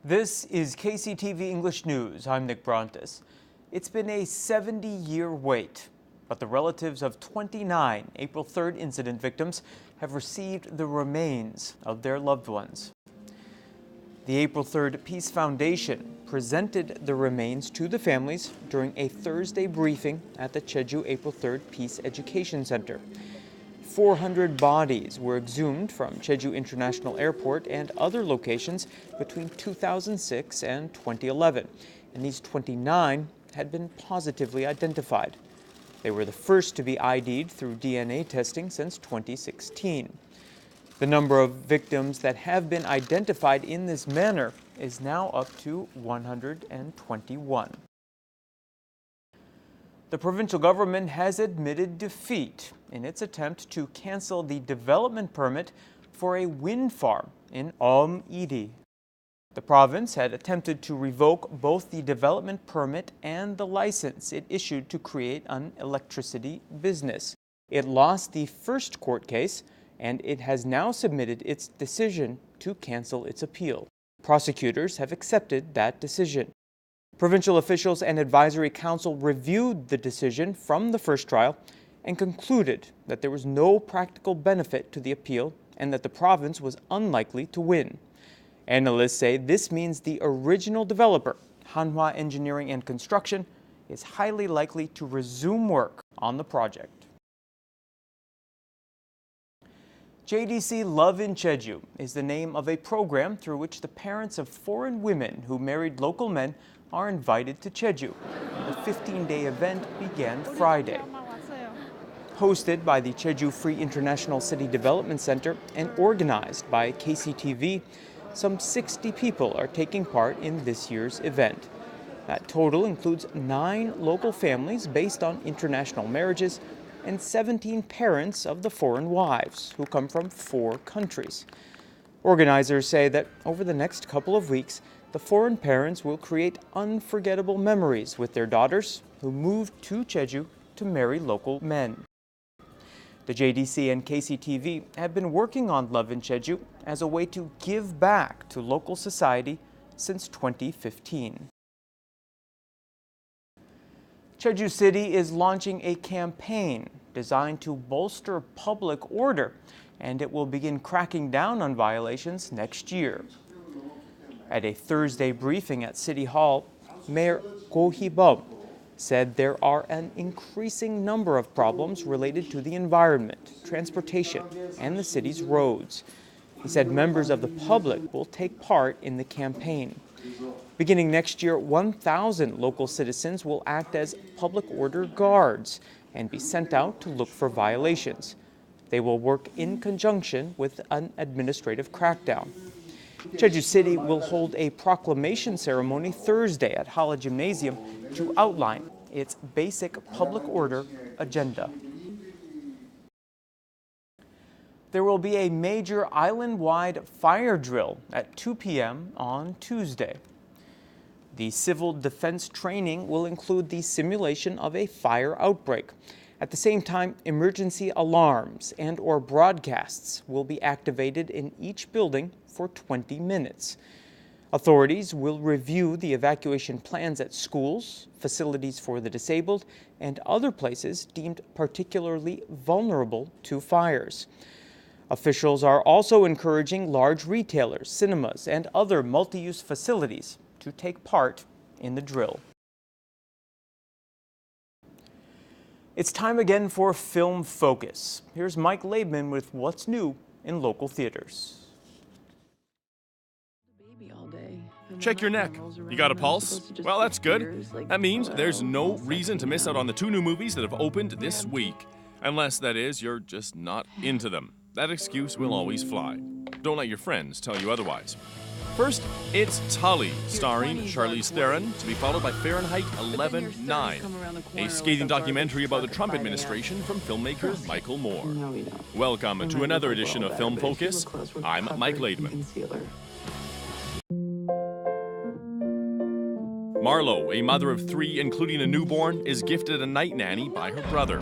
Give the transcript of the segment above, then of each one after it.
This is KCTV English News. I'm Nick Brontes. It's been a 70-year wait, but the relatives of 29 April 3rd incident victims have received the remains of their loved ones. The April 3rd Peace Foundation presented the remains to the families during a Thursday briefing at the Jeju April 3rd Peace Education Center. 400 bodies were exhumed from Jeju International Airport and other locations between 2006 and 2011, and these 29 had been positively identified. They were the first to be ID'd through DNA testing since 2016. The number of victims that have been identified in this manner is now up to 121. The provincial government has admitted defeat in its attempt to cancel the development permit for a wind farm in Iri. The province had attempted to revoke both the development permit and the license it issued to create an electricity business. It lost the first court case, and it has now submitted its decision to cancel its appeal. Prosecutors have accepted that decision. Provincial officials and advisory council reviewed the decision from the first trial and concluded that there was no practical benefit to the appeal and that the province was unlikely to win. Analysts say this means the original developer, Hanwha Engineering and Construction, is highly likely to resume work on the project. JDC Love in Jeju is the name of a program through which the parents of foreign women who married local men are invited to Jeju. The 15-day event began Friday. Hosted by the Jeju Free International City Development Center and organized by KCTV, some 60 people are taking part in this year's event. That total includes 9 local families based on international marriages and 17 parents of the foreign wives who come from 4 countries. Organizers say that over the next couple of weeks, the foreign parents will create unforgettable memories with their daughters who moved to Jeju to marry local men. The JDC and KCTV have been working on Love in Jeju as a way to give back to local society since 2015. Jeju City is launching a campaign designed to bolster public order, and it will begin cracking down on violations next year. At a Thursday briefing at City Hall, Mayor Go Hee-bum said there are an increasing number of problems related to the environment, transportation, and the city's roads. He said members of the public will take part in the campaign. Beginning next year, 1,000 local citizens will act as public order guards and be sent out to look for violations. They will work in conjunction with an administrative crackdown. Jeju City will hold a proclamation ceremony Thursday at Hala Gymnasium to outline its basic public order agenda. There will be a major island-wide fire drill at 2 p.m. on Tuesday. The civil defense training will include the simulation of a fire outbreak. At the same time, emergency alarms and/or broadcasts will be activated in each building for 20 minutes. Authorities will review the evacuation plans at schools, facilities for the disabled, and other places deemed particularly vulnerable to fires. Officials are also encouraging large retailers, cinemas, and other multi-use facilities to take part in the drill. It's time again for Film Focus. Here's Mike Laidman with what's new in local theaters. Check your neck. You got a pulse? Well, that's good. That means there's no reason to miss out on the 2 new movies that have opened this week. Unless, that is, you're just not into them. That excuse will always fly. Don't let your friends tell you otherwise. First, it's Tully, starring Charlize Theron, to be followed by Fahrenheit 11/9, a scathing documentary about the Trump administration from filmmaker Michael Moore. Welcome to another edition of Film Focus. I'm Mike Laidman. Marlo, a mother of 3, including a newborn, is gifted a night nanny by her brother.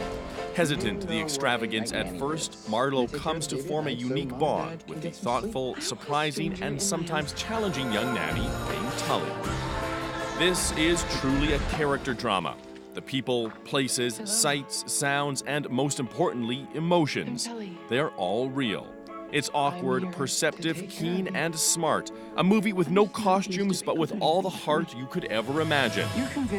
Hesitant to the extravagance at first, Marlo comes to form a unique bond with the thoughtful, surprising, and sometimes challenging young nanny named Tully. This is truly a character drama. The people, places, sights, sounds, and most importantly, emotions, they're all real. It's awkward, perceptive, keen, and smart. A movie with no costumes, but with all the heart you could ever imagine.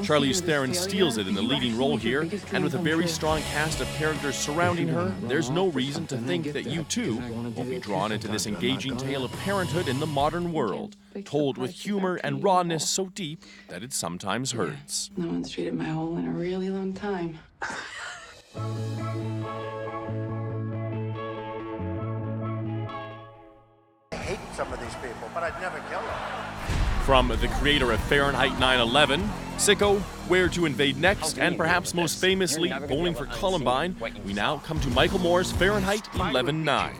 Charlize Theron steals it in the leading role here, and with a very strong cast of characters surrounding her, there's no reason to think that you too won't be drawn into this engaging tale of parenthood in the modern world, told with humor and rawness so deep that it sometimes hurts. No one's treated my hole in a really long time. I hate some of these people, but I'd never kill them. From the creator of Fahrenheit 9/11, Sicko, Where to Invade Next, and perhaps most famously, Bowling for Columbine, we now come to Michael Moore's Fahrenheit 11/9,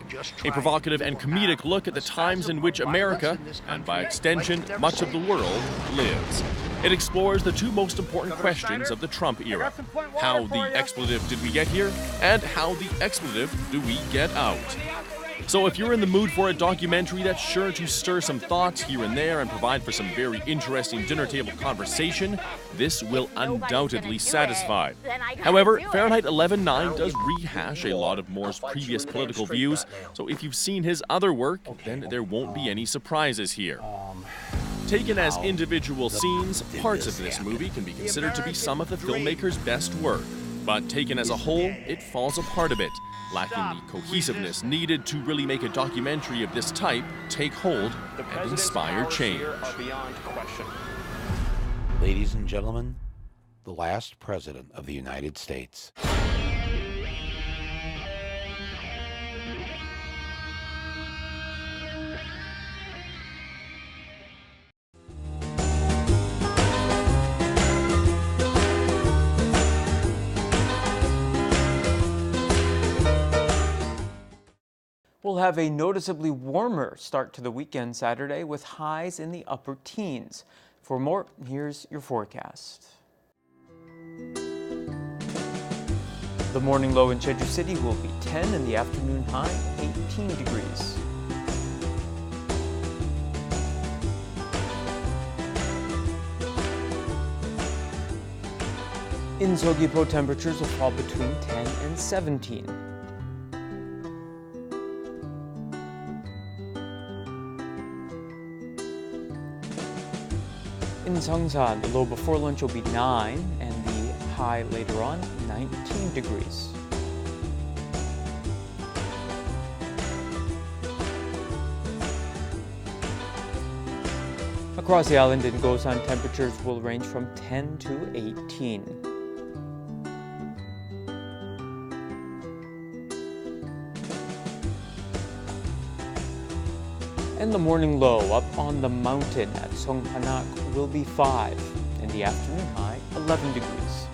a provocative and comedic look at the times in which America, and by extension, much of the world, lives. It explores the two most important questions of the Trump era. How the expletive did we get here, and how the expletive do we get out? So if you're in the mood for a documentary that's sure to stir some thoughts here and there and provide for some very interesting dinner table conversation, this will undoubtedly satisfy. However, Fahrenheit 11/9 does rehash a lot of Moore's previous political views, so if you've seen his other work, then there won't be any surprises here. Taken as individual scenes, parts of this movie can be considered to be some of the filmmaker's best work. But taken as a whole, it falls apart a bit, lacking the cohesiveness needed to really make a documentary of this type take hold and inspire change. Ladies and gentlemen, the last president of the United States. We'll have a noticeably warmer start to the weekend Saturday with highs in the upper teens. For more, here's your forecast. The morning low in Jeju City will be 10 and the afternoon high 18 degrees. In Seogwipo, temperatures will fall between 10 and 17. In Seongsan, the low before lunch will be 9 and the high later on 19 degrees. Across the island in Gosan, temperatures will range from 10 to 18. And the morning low up on the mountain at Songpanak will be 5, and the afternoon high 11 degrees.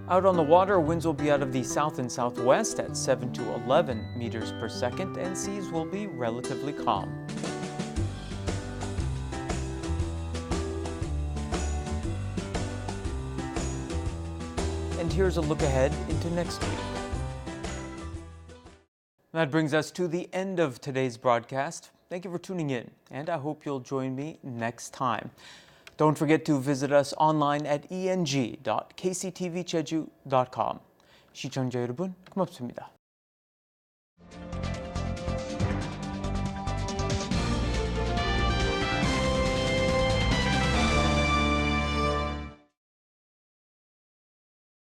Out on the water, winds will be out of the south and southwest at 7 to 11 meters per second, and seas will be relatively calm. And here's a look ahead into next week. That brings us to the end of today's broadcast. Thank you for tuning in, and I hope you'll join me next time. Don't forget to visit us online at eng.kctvjeju.com. 시청자 여러분, 고맙습니다.